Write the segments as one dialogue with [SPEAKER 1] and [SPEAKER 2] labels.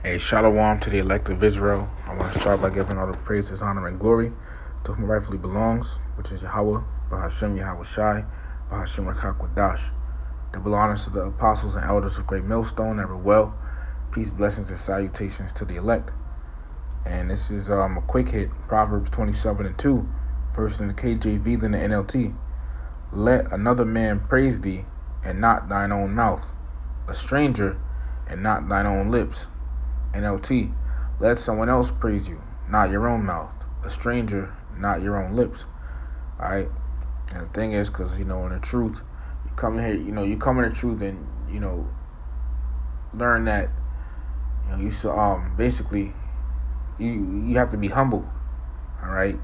[SPEAKER 1] A shalom to the elect of Israel. I want to start by giving all the praises, honor, and glory to whom rightfully belongs, which is Yahweh, Bahashem Yahweh Shai, Bahashem Rakakwadash. Double honors to the apostles and elders of Great Millstone, ever well. Peace, blessings, and salutations to the elect. And this is a quick hit, Proverbs 27:2, first in the KJV, then the NLT. Let another man praise thee, and not thine own mouth, a stranger, and not thine own lips. NLT, let someone else praise you, not your own mouth, a stranger, not your own lips. All right. And the thing is, because in the truth, you come in here, you come in the truth and learn that you basically you have to be humble. All right.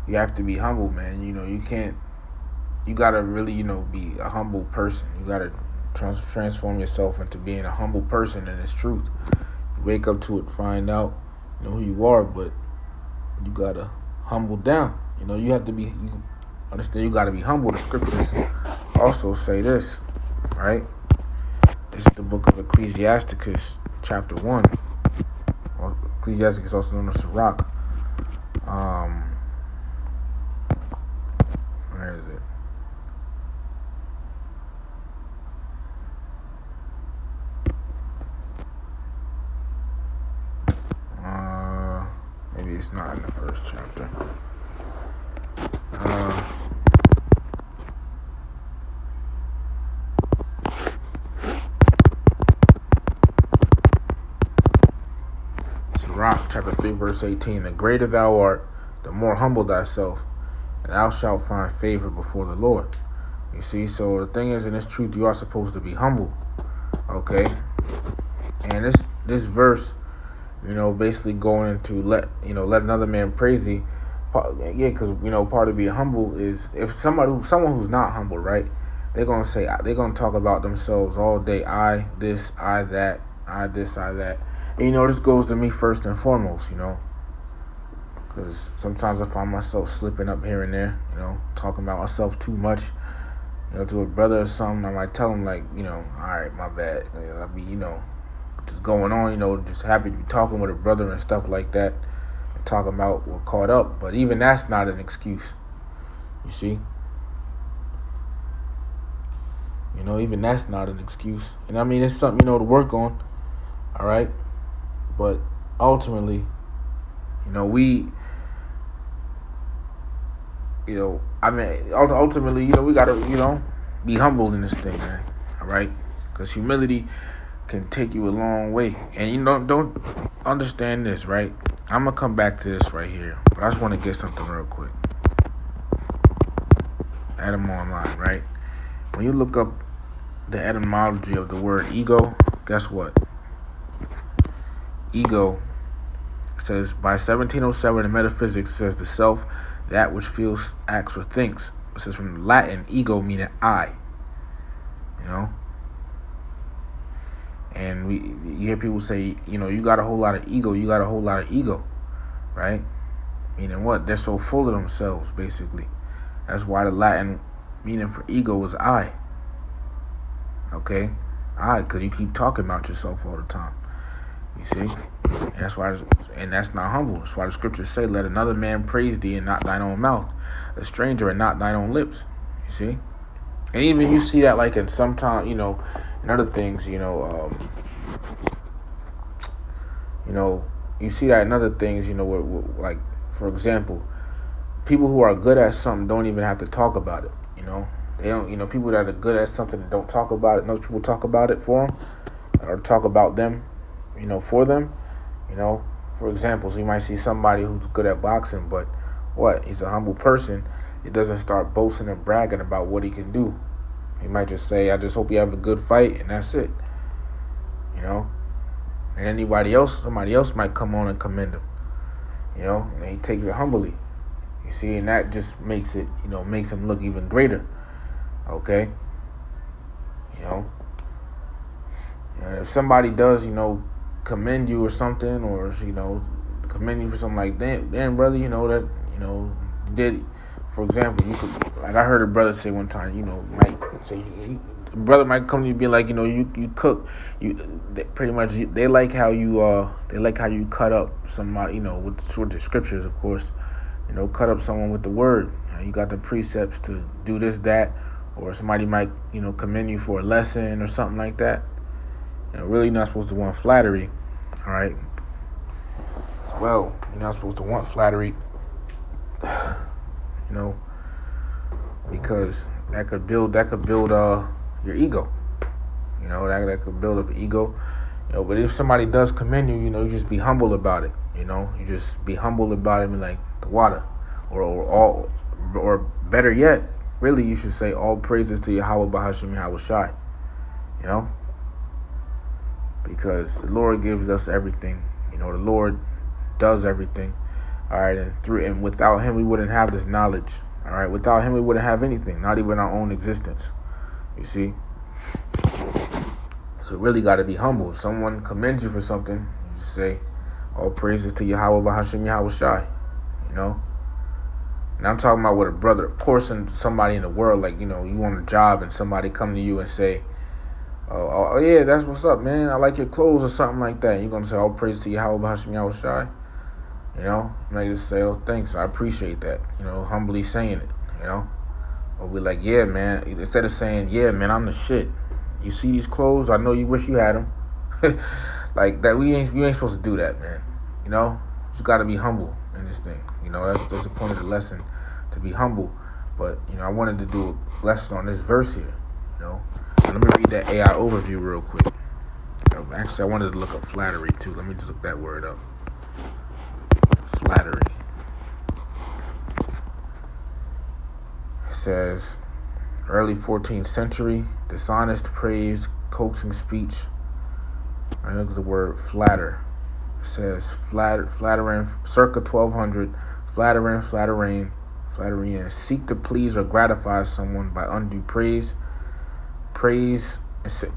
[SPEAKER 1] You have to be humble, man. You can't. You gotta really be a humble person. You gotta transform yourself into being a humble person in this truth. Wake up to it, find out, who you are, but you gotta humble down. You have to be. You understand? You gotta be humble. The scriptures also say this, right? This is the book of Ecclesiasticus, chapter 1. Well, Ecclesiasticus, also known as Sirach. Where is it? Maybe it's not in the first chapter. Sirach chapter 3 verse 18. The greater thou art, the more humble thyself, and thou shalt find favor before the Lord. You see, so the thing is, in this truth, you are supposed to be humble. Okay? And this verse, basically going into let another man praise thee. Yeah, because part of being humble is if someone who's not humble, right? They're gonna talk about themselves all day. I this, I that, I this, I that. And this goes to me first and foremost, because sometimes I find myself slipping up here and there, talking about myself too much, to a brother or something. I might tell him like, all right, my bad. I'll be, just going on, just happy to be talking with a brother and stuff like that, and talking about what caught up. But even that's not an excuse, you see. Even that's not an excuse. And I mean, it's something, to work on, all right? But ultimately, ultimately, we gotta, be humble in this thing, man, all right? Because humility can take you a long way. And don't understand this, right? I'm gonna come back to this right here, but I just want to get something real quick. Etymology online, right? When you look up the etymology of the word ego, guess what? Ego says by 1707 in metaphysics says the self, that which feels, acts, or thinks. It says from Latin, ego meaning I. And you hear people say, you got a whole lot of ego. You got a whole lot of ego, right? Meaning what? They're so full of themselves, basically. That's why the Latin meaning for ego is I. Okay? I, because you keep talking about yourself all the time. You see? And that's not humble. That's why the scriptures say, let another man praise thee and not thine own mouth, a stranger and not thine own lips. You see? And even you see that like in sometimes, and other things, you see that in other things, where, like, for example, people who are good at something don't even have to talk about it, They don't, people that are good at something and don't talk about it, and other people talk about it for them, or talk about them, for them, For example, so you might see somebody who's good at boxing, but he's a humble person. He doesn't start boasting and bragging about what he can do. He might just say, I just hope you have a good fight, and that's it. And somebody else might come on and commend him. And he takes it humbly. You see, and that just makes it, makes him look even greater. Okay? And if somebody does, commend you or something, or, commend you for something like that, then brother, that, did, for example, you could, like I heard a brother say one time, might say, brother might come to you and be like, you cook, pretty much they like how you cut up somebody, with the scriptures, of course, cut up someone with the word. You got the precepts to do this, that, or somebody might, commend you for a lesson or something like that. Really not supposed to want flattery, all right? Well, you're not supposed to want flattery, because that could build your ego. That could build up your ego. But if somebody does commend you, you just be humble about it. You just be humble about it and be like the water, or better yet, really you should say all praises to Yahweh Bahashim Yahweh Shai. Because the Lord gives us everything. The Lord does everything. All right, and without Him we wouldn't have this knowledge. All right, without Him we wouldn't have anything, not even our own existence. You see. So really got to be humble. If someone commends you for something, you just say, all praises to Yahweh Bahashim Yahweh Shai. And I'm talking about with a brother. Of course, and somebody in the world, like, you on a job and somebody come to you and say, oh yeah, that's what's up, man. I like your clothes or something like that. You're going to say, all praise to Yahweh Bahashim Yahweh Shai. You might just say, oh, thanks. I appreciate that. Humbly saying it, Or be like, yeah, man. Instead of saying, yeah, man, I'm the shit. You see these clothes? I know you wish you had them. Like that, you ain't supposed to do that, man. You just got to be humble in this thing. That's the point of the lesson, to be humble. But I wanted to do a lesson on this verse here. Let me read that AI overview real quick. Actually, I wanted to look up flattery too. Let me just look that word up. Flattery. It says, early 14th century, dishonest praise, coaxing speech. I look at the word flatter. It says flattering, circa 1200, flattering, seek to please or gratify someone by undue praise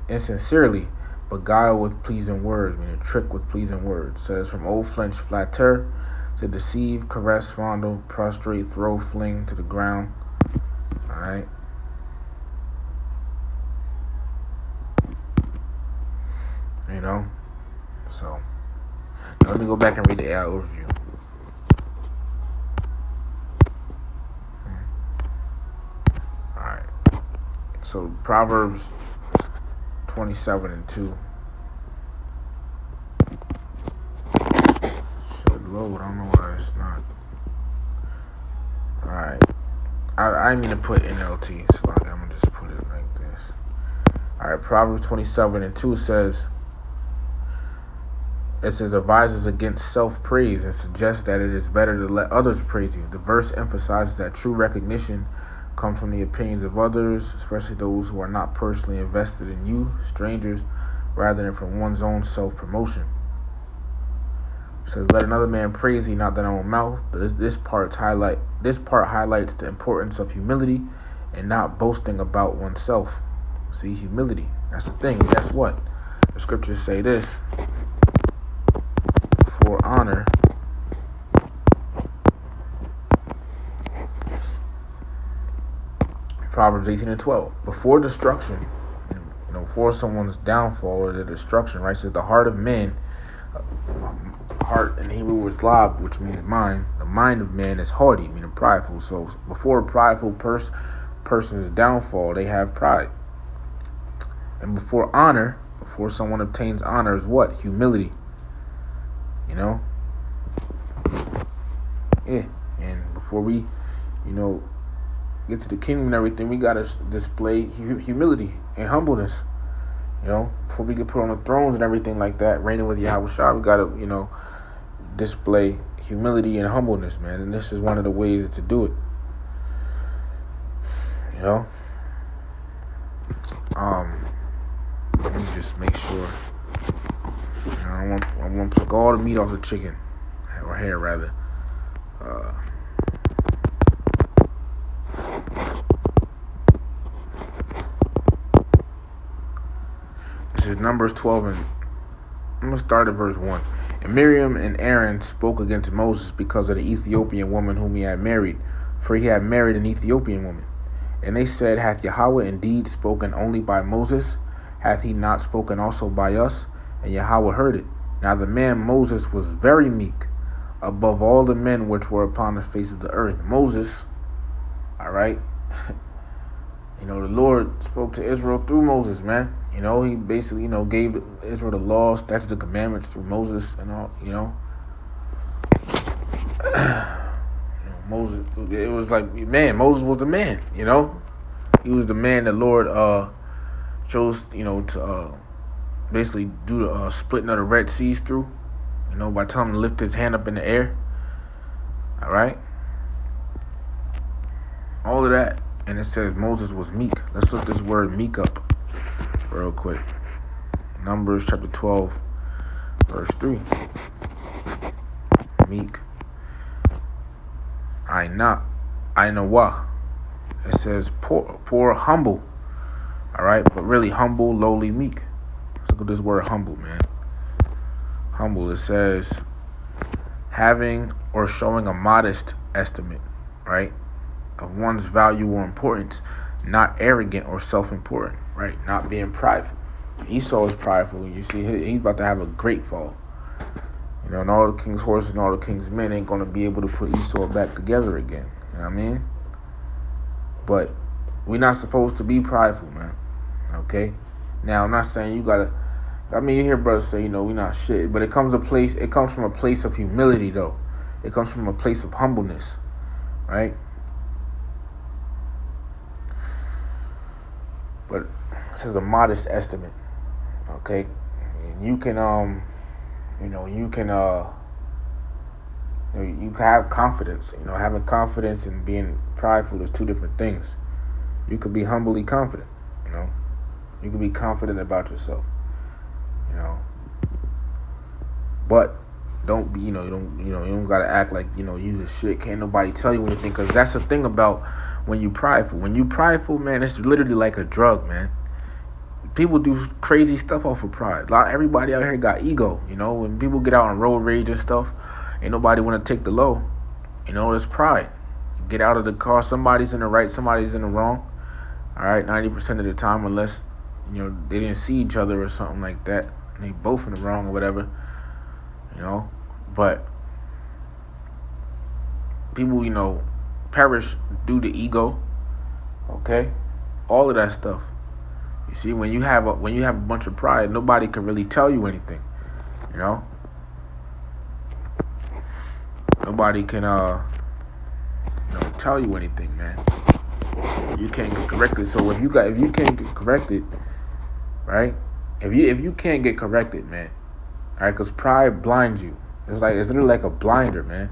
[SPEAKER 1] insincerely, beguile with pleasing words, meaning trick with pleasing words. It says from Old French flatter, to deceive, caress, fondle, prostrate, throw, fling to the ground. All right. So now let me go back and read the AI overview. All right. So Proverbs 27:2. Should load. I don't know why it's not. All right. I didn't mean to put NLT, so I'm gonna just put it like this. All right. Proverbs 27:2 says. It says, advises against self-praise and suggests that it is better to let others praise you. The verse emphasizes that true recognition comes from the opinions of others, especially those who are not personally invested in you, strangers, rather than from one's own self-promotion. It says, let another man praise thee, not thine own mouth. This part highlights the importance of humility and not boasting about oneself. See, humility. That's the thing. Guess what? The scriptures say this. For honor, Proverbs 18:12. Before destruction, before someone's downfall or their destruction, right? Says the heart of man, heart in Hebrew is lab, which means mind. The mind of man is haughty, meaning prideful. So before a prideful person's downfall, they have pride. And before honor, before someone obtains honor, is what? Humility. Yeah, and before we, get to the kingdom and everything, we gotta display humility and humbleness. Before we get put on the thrones and everything like that, reigning with Yahweh Shah, we gotta, display humility and humbleness, man. And this is one of the ways to do it. Let me just make sure. I want to take all the meat off the chicken, or hair rather. This is Numbers 12, and I'm gonna start at verse 1. And Miriam and Aaron spoke against Moses because of the Ethiopian woman whom he had married, for he had married an Ethiopian woman. And they said, Hath Yahweh indeed spoken only by Moses? Hath he not spoken also by us? And Yahweh heard it. Now the man Moses was very meek, above all the men which were upon the face of the earth. Moses, all right, the Lord spoke to Israel through Moses, man. He basically, gave Israel the laws, statutes, and commandments through Moses and all, Moses, it was like, man, Moses was the man, He was the man the Lord chose, to basically do the splitting of the Red Seas through, by telling him to lift his hand up in the air. All right? All of that. And it says Moses was meek. Let's look this word meek up real quick. Numbers chapter 12, verse 3. Meek. I know what. It says poor, humble. All right? But really humble, lowly, meek. Let's look at this word humble, man. Humble, it says having or showing a modest estimate, right, of one's value or importance, not arrogant or self-important, right, not being prideful. Esau is prideful. You see, he's about to have a great fall. And all the king's horses and all the king's men ain't going to be able to put Esau back together again. You know what I mean? But we're not supposed to be prideful, man. Okay? Now, I'm not saying you got to, you hear brothers say, we're not shit, but it comes from a place of humility, though. It comes from a place of humbleness, right? But it says a modest estimate, okay? And you can, you can have confidence. Having confidence and being prideful is two different things. You could be humbly confident, You can be confident about yourself. But don't be, you don't gotta act like, you the shit. Can't nobody tell you anything, because that's the thing about when you prideful. When you prideful, man, it's literally like a drug, man. People do crazy stuff off of pride. Everybody out here got ego, When people get out on road rage and stuff, ain't nobody want to take the low. It's pride. You get out of the car, somebody's in the right, somebody's in the wrong. All right, 90% of the time, unless they didn't see each other or something like that, and they both in the wrong or whatever. But people, perish due to ego. Okay, all of that stuff. You see, when you have a bunch of pride, nobody can really tell you anything. Nobody can tell you anything, man. You can't get corrected. So if you can't get corrected, right? If you can't get corrected, man. All right, because pride blinds you. It's literally like a blinder, man.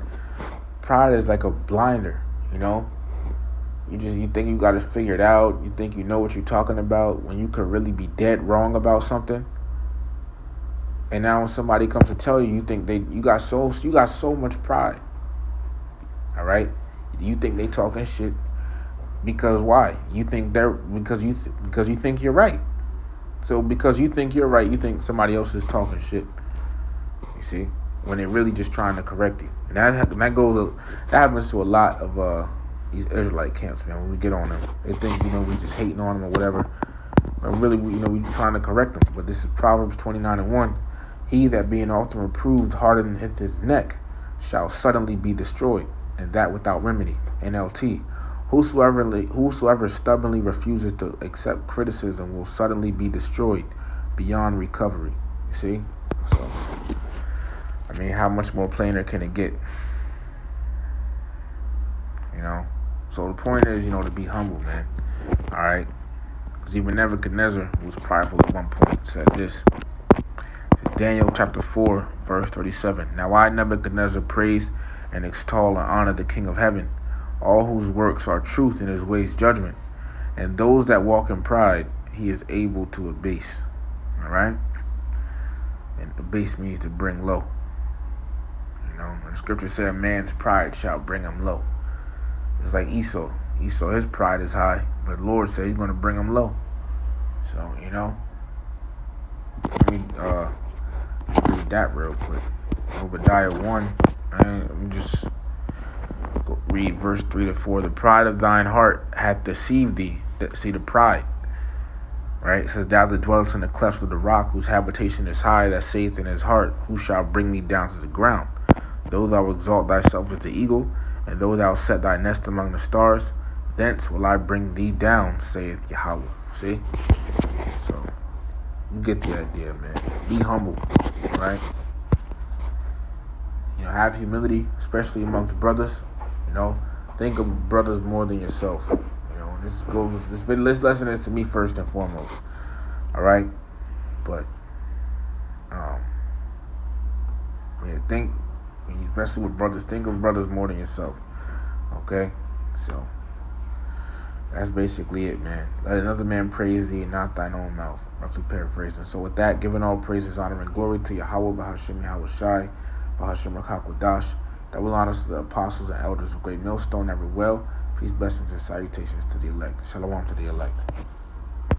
[SPEAKER 1] Pride is like a blinder, You think you got it figured out. You think you know what you're talking about when you could really be dead wrong about something. And now when somebody comes to tell you, you think you got so much pride. All right, you think they talking shit because why? You think because you think you're right. So because you think you're right, you think somebody else is talking shit. You see, when they're really just trying to correct you, and that happens to a lot of these Israelite camps, man. When we get on them, they think we just hating on them or whatever, but really we trying to correct them. But this is Proverbs 29:1. He that being often reproved hardeneth his neck shall suddenly be destroyed, and that without remedy. NLT. Whosoever stubbornly refuses to accept criticism will suddenly be destroyed beyond recovery. You see? So, how much more plainer can it get? So the point is, to be humble, man. All right? Because even Nebuchadnezzar, who was prideful at one point, said this. Daniel chapter 4, verse 37. Now I, Nebuchadnezzar, praise and extol and honor the King of heaven, all whose works are truth and his ways judgment. And those that walk in pride, he is able to abase. All right? And abase means to bring low. The scripture said, a man's pride shall bring him low. It's like Esau. His pride is high, but the Lord said he's going to bring him low. So, let me read that real quick. Obadiah 1. read verse 3 to 4. The pride of thine heart hath deceived thee. See the pride, right? It says, thou that dwellest in the clefts of the rock, whose habitation is high, that saith in his heart, who shall bring me down to the ground? Though thou exalt thyself as the eagle, and though thou set thy nest among the stars, thence will I bring thee down, saith Yahweh. See? So, you get the idea, man. Be humble, right? You know, have humility, especially amongst brothers. You know, think of brothers more than yourself. You know, this lesson is to me first and foremost. All right, but think, especially with brothers, think of brothers more than yourself. Okay, so that's basically it, man. Let another man praise thee, and not thine own mouth. Roughly paraphrasing. So with that, giving all praises, honor, and glory to Yahweh, Bahashim Yahweh Shai, Bahashim Rakakwadash, that will honor to the apostles and elders of Great Millstone, every well. Peace, blessings, and salutations to the elect. Shalom to the elect.